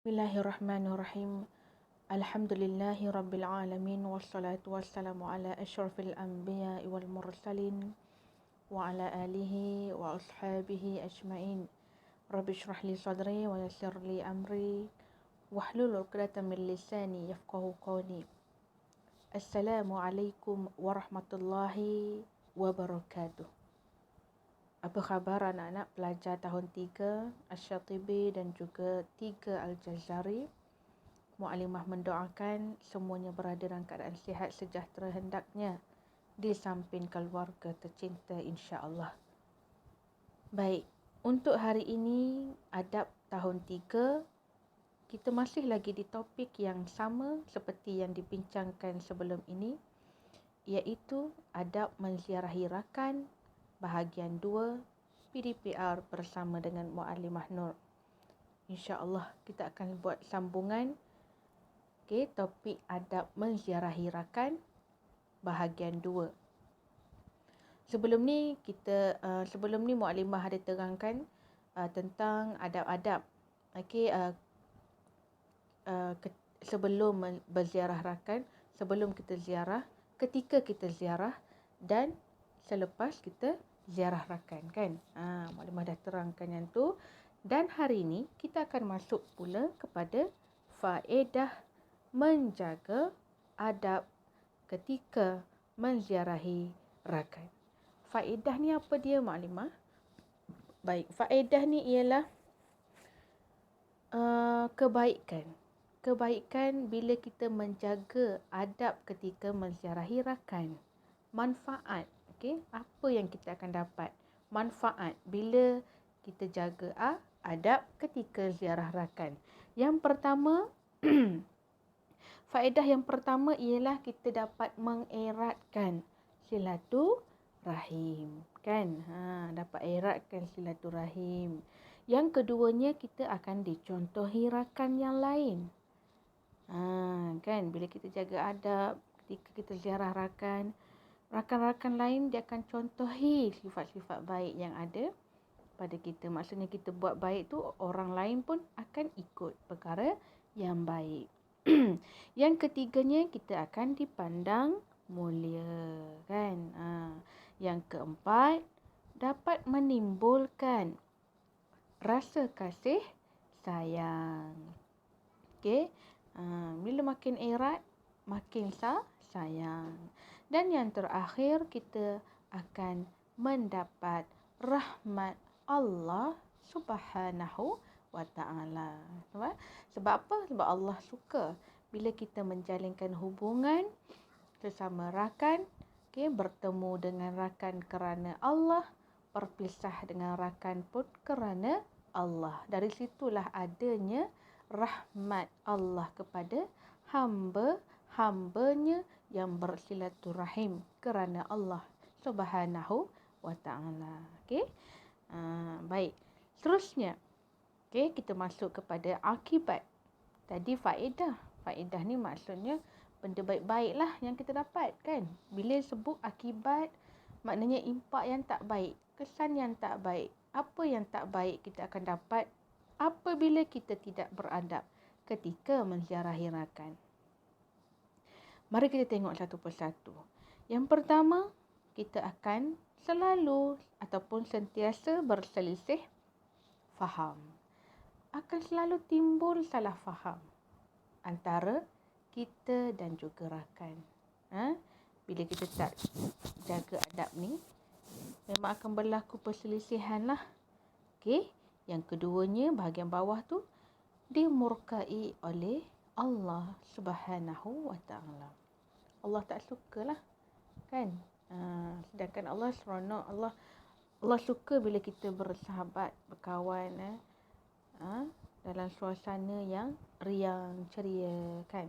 Bismillahirrahmanirrahim. Alhamdulillahi rabbil alamin wassalatu wassalamu ala asyrafil anbiya'i wal mursalin wa ala alihi wa ashabihi ajmain. Rabbi shrah li sadri wa yassir li amri wahlul 'uqdatam min lisani yafqahu qawli. Assalamualaikum warahmatullahi wabarakatuh. Apa khabar anak-anak pelajar tahun 3 Asy-Syatibi dan juga 3 Al-Jazari? Mu'alimah mendoakan semuanya berada dalam keadaan sihat sejahtera hendaknya di samping keluarga tercinta insya-Allah. Baik, untuk hari ini adab tahun 3 kita masih lagi di topik yang sama seperti yang dibincangkan sebelum ini, iaitu adab menziarahi rakan bahagian 2 PDPR bersama dengan Mu'alimah Nur. InsyaAllah kita akan buat sambungan topik adab menziarahi rakan bahagian 2. Sebelum ni Mu'alimah ada terangkan tentang adab-adab sebelum berziarah rakan, sebelum kita ziarah, ketika kita ziarah dan selepas kita ziarah rakan, kan? Mu'alimah dah terangkan yang tu. Dan hari ini kita akan masuk pula kepada faedah menjaga adab ketika menziarahi rakan. Faedah ni apa dia, Mu'alimah? Baik, faedah ni ialah kebaikan. Kebaikan bila kita menjaga adab ketika menziarahi rakan. Manfaat, apa yang kita akan dapat? Manfaat bila kita jaga adab ketika ziarah rakan. Yang pertama, faedah yang pertama ialah kita dapat mengeratkan silaturahim, kan? Dapat eratkan silaturahim. Yang keduanya, kita akan dicontohi rakan yang lain. Kan? Bila kita jaga adab ketika kita ziarah rakan, rakan-rakan lain dia akan contohi sifat-sifat baik yang ada pada kita. Maksudnya kita buat baik tu, orang lain pun akan ikut perkara yang baik. Yang ketiganya, kita akan dipandang mulia, kan? Yang keempat, dapat menimbulkan rasa kasih sayang. Bila makin erat, makin sayang. Dan yang terakhir, kita akan mendapat rahmat Allah Subhanahu wa ta'ala. Sebab apa? Sebab Allah suka bila kita menjalinkan hubungan sesama rakan, bertemu dengan rakan kerana Allah, berpisah dengan rakan pun kerana Allah. Dari situlah adanya rahmat Allah kepada hamba-hambanya yang bersilaturahim kerana Allah Subhanahu wa ta'ala. Baik. Seterusnya, kita masuk kepada akibat. Tadi faedah. Faedah ni maksudnya benda baik-baik lah yang kita dapat, kan? Bila sebut akibat, maknanya impak yang tak baik, kesan yang tak baik. Apa yang tak baik kita akan dapat apabila kita tidak beradab ketika menziarahi rakan. Mari kita tengok satu persatu. Yang pertama, kita akan selalu ataupun sentiasa berselisih faham. Akan selalu timbul salah faham antara kita dan juga rakan. Bila kita tak jaga adab ni, memang akan berlaku perselisihan lah. Yang keduanya, bahagian bawah tu, dimurkai oleh Allah Subhanahu wa ta'ala. Allah tak sukalah, kan? Sedangkan Allah seronok, Allah suka bila kita bersahabat, berkawan dalam suasana yang riang, ceria, kan?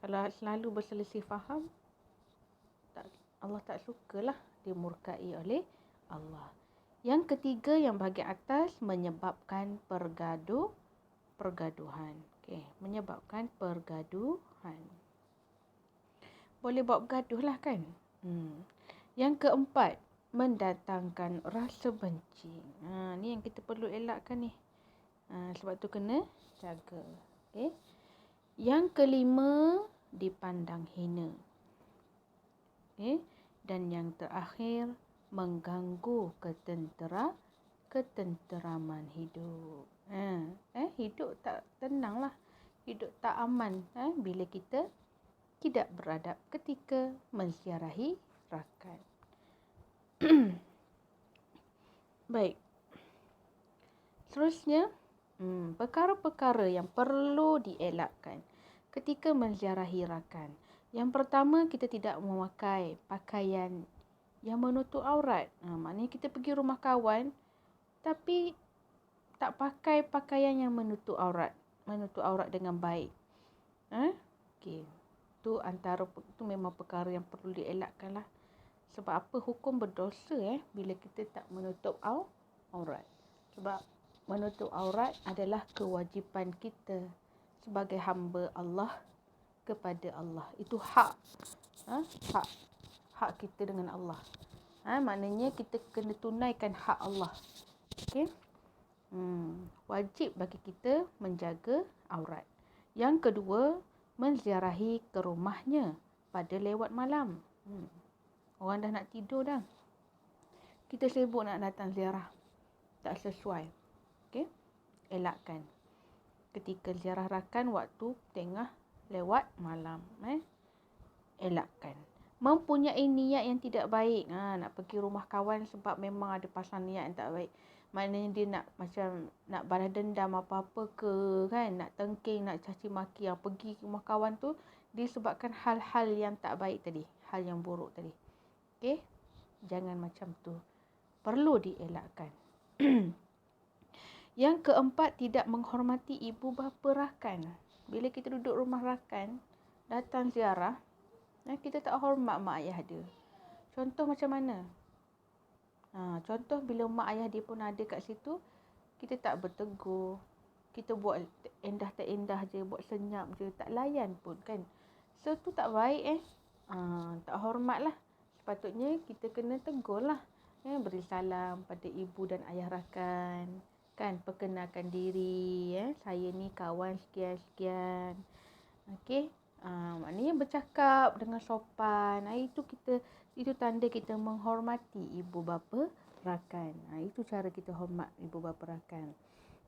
Kalau selalu berselisih faham, Allah tak sukalah, dimurkai oleh Allah. Yang ketiga, yang bahagian atas, menyebabkan pergaduhan. Menyebabkan pergaduhan. Boleh buat bergaduh lah, kan? Yang keempat, mendatangkan rasa benci. Ni yang kita perlu elakkan ni. Sebab tu kena jaga. Okay. Yang kelima, dipandang hina. Okay. Dan yang terakhir, mengganggu ketenteraman hidup. Hidup tak tenang lah. Hidup tak aman bila kita tidak beradab ketika menziarahi rakan. Baik. Seterusnya, perkara-perkara yang perlu dielakkan ketika menziarahi rakan. Yang pertama, kita tidak memakai pakaian yang menutup aurat. Maknanya kita pergi rumah kawan tapi tak pakai pakaian yang menutup aurat dengan baik. Okey. Tu memang perkara yang perlu dielakkan lah. Sebab apa? Hukum berdosa bila kita tak menutup aurat. Sebab menutup aurat adalah kewajipan kita sebagai hamba Allah kepada Allah. Itu hak. Hak kita dengan Allah. Maknanya kita kena tunaikan hak Allah. Okey. Wajib bagi kita menjaga aurat. Yang kedua, menziarahi ke rumahnya pada lewat malam. Orang dah nak tidur dah. Kita sibuk nak datang ziarah. Tak sesuai. Okey. Elakkan. Ketika ziarah rakan waktu tengah lewat malam. Elakkan. Mempunyai niat yang tidak baik. Nak pergi rumah kawan sebab memang ada pasal niat yang tak baik. Maknanya dia nak macam nak balas dendam apa-apa ke kan. Nak tengking, nak caci maki. Yang pergi ke rumah kawan tu disebabkan hal-hal yang tak baik tadi. Hal yang buruk tadi. Okey. Jangan macam tu. Perlu dielakkan. Yang keempat, tidak menghormati ibu bapa rakan. Bila kita duduk rumah rakan, datang ziarah, kita tak hormat mak ayah dia. Contoh macam mana? Contoh bila mak ayah dia pun ada kat situ, kita tak bertegur. Kita buat endah tak endah je, buat senyap je, tak layan pun kan. So tu tak baik tak hormat lah. Sepatutnya kita kena tegur lah. Beri salam pada ibu dan ayah rakan. Kan, perkenalkan diri. Saya ni kawan sekian-sekian. Okey. Maknanya bercakap dengan sopan. Itu tanda kita menghormati ibu bapa rakan. Itu cara kita hormat ibu bapa rakan.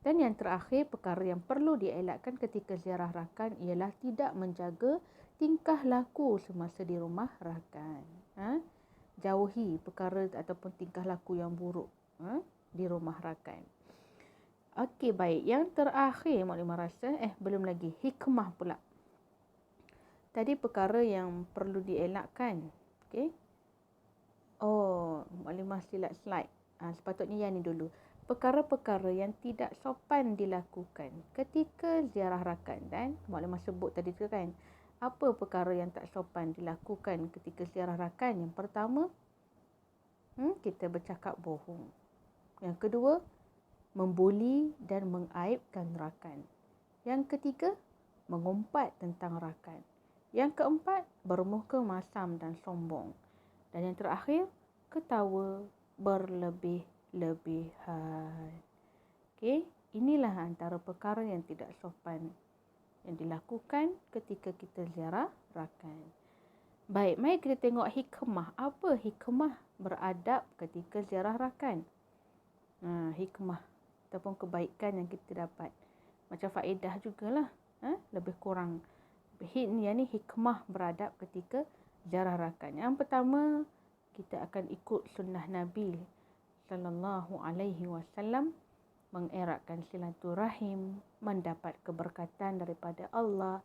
Dan yang terakhir, perkara yang perlu dielakkan ketika ziarah rakan ialah tidak menjaga tingkah laku semasa di rumah rakan. Jauhi perkara ataupun tingkah laku yang buruk di rumah rakan. Okey, baik. Yang terakhir, Maklimah rasa, belum lagi. Hikmah pula. Tadi perkara yang perlu dielakkan. Okey. Maklimah silap slide. Sepatutnya yang ni dulu. Perkara-perkara yang tidak sopan dilakukan ketika ziarah rakan. Dan Maklimah sebut tadi tu kan. Apa perkara yang tak sopan dilakukan ketika ziarah rakan? Yang pertama, kita bercakap bohong. Yang kedua, membuli dan mengaibkan rakan. Yang ketiga, mengumpat tentang rakan. Yang keempat, bermuka masam dan sombong. Dan yang terakhir, ketawa berlebih-lebihan. Okey, inilah antara perkara yang tidak sopan yang dilakukan ketika kita ziarah rakan. Baik, mari kita tengok hikmah. Apa hikmah beradab ketika ziarah rakan? Hikmah ataupun kebaikan yang kita dapat. Macam faedah jugalah. Lebih kurang. Yang ni hikmah beradab ketika ziarah rakan. Yang pertama, kita akan ikut sunnah Nabi sallallahu alaihi wasallam, mengeratkan silaturahim, mendapat keberkatan daripada Allah,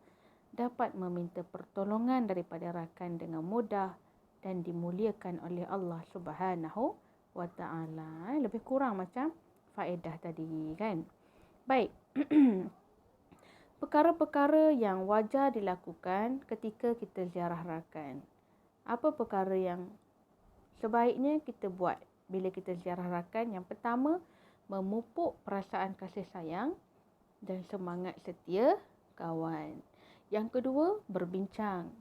dapat meminta pertolongan daripada rakan dengan mudah dan dimuliakan oleh Allah Subhanahu wa ta'ala. Lebih kurang macam faedah tadi kan. Baik. Perkara-perkara yang wajar dilakukan ketika kita ziarah rakan. Apa perkara yang sebaiknya kita buat bila kita ziarah rakan? Yang pertama, memupuk perasaan kasih sayang dan semangat setia kawan. Yang kedua, berbincang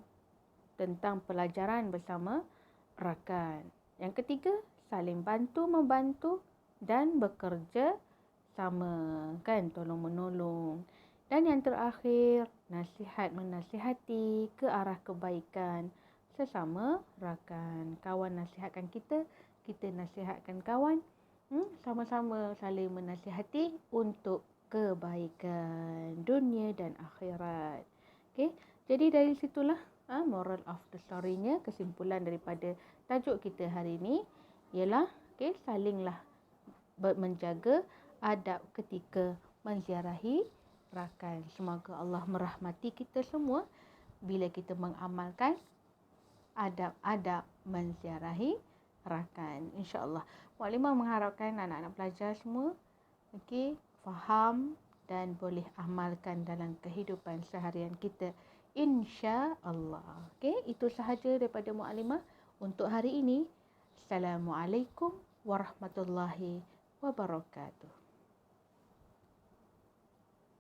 tentang pelajaran bersama rakan. Yang ketiga, saling bantu-membantu dan bekerja sama, kan, tolong menolong. Dan yang terakhir, nasihat menasihati ke arah kebaikan sesama rakan. Kawan nasihatkan kita, kita nasihatkan kawan. Sama-sama saling menasihati untuk kebaikan dunia dan akhirat. Okey, jadi dari situlah moral of the story-nya, kesimpulan daripada tajuk kita hari ini ialah salinglah menjaga adab ketika menziarahi rakan. Semoga Allah merahmati kita semua bila kita mengamalkan adab-adab menziarahi rakan. InsyaAllah. Mukadimah mengharapkan anak-anak pelajar semua faham dan boleh amalkan dalam kehidupan seharian kita. InsyaAllah. Itu sahaja daripada Mukadimah untuk hari ini. Assalamualaikum warahmatullahi wabarakatuh.